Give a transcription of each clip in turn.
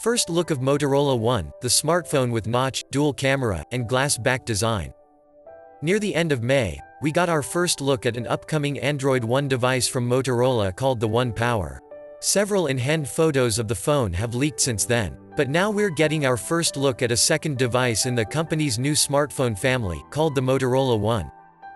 First look of Motorola One, the smartphone with notch, dual camera, and glass back design. Near the end of May, we got our first look at an upcoming Android One device from Motorola called the One Power. Several in-hand photos of the phone have leaked since then, but now we're getting our first look at a second device in the company's new smartphone family, called the Motorola One.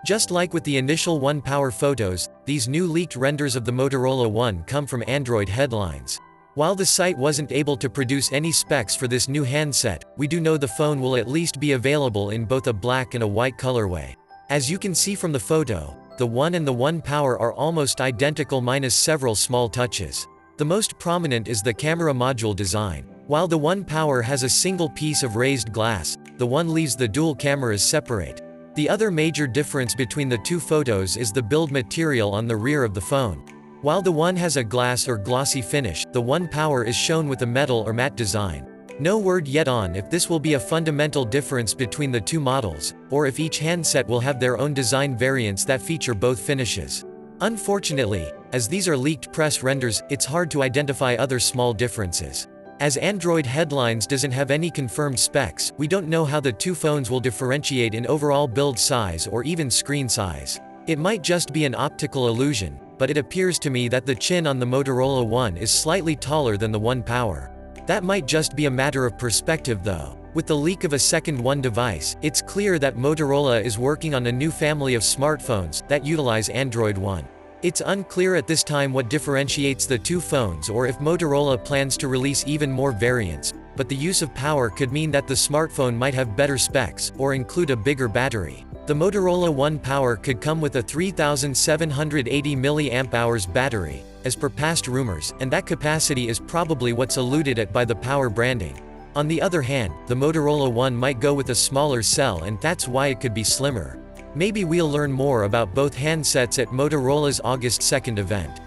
Just like with the initial One Power photos, these new leaked renders of the Motorola One come from Android headlines. While the site wasn't able to produce any specs for this new handset, we do know the phone will at least be available in both a black and a white colorway. As you can see from the photo, the One and the One Power are almost identical minus several small touches. The most prominent is the camera module design. While the One Power has a single piece of raised glass, the One leaves the dual cameras separate. The other major difference between the two photos is the build material on the rear of the phone. While the One has a glass or glossy finish, the One Power is shown with a metal or matte design. No word yet on if this will be a fundamental difference between the two models, or if each handset will have their own design variants that feature both finishes. Unfortunately, as these are leaked press renders, it's hard to identify other small differences. As Android headlines doesn't have any confirmed specs, we don't know how the two phones will differentiate in overall build size or even screen size. It might just be an optical illusion, but it appears to me that the chin on the Motorola One is slightly taller than the One Power. That might just be a matter of perspective though. With the leak of a second One device, it's clear that Motorola is working on a new family of smartphones that utilize Android One. It's unclear at this time what differentiates the two phones or if Motorola plans to release even more variants, but the use of power could mean that the smartphone might have better specs, or include a bigger battery. The Motorola One Power could come with a 3780 mAh battery, as per past rumors, and that capacity is probably what's alluded at by the Power branding. On the other hand, the Motorola One might go with a smaller cell, and that's why it could be slimmer. Maybe we'll learn more about both handsets at Motorola's August 2nd event.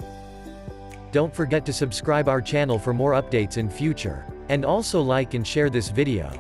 Don't forget to subscribe our channel for more updates in future, and also like and share this video.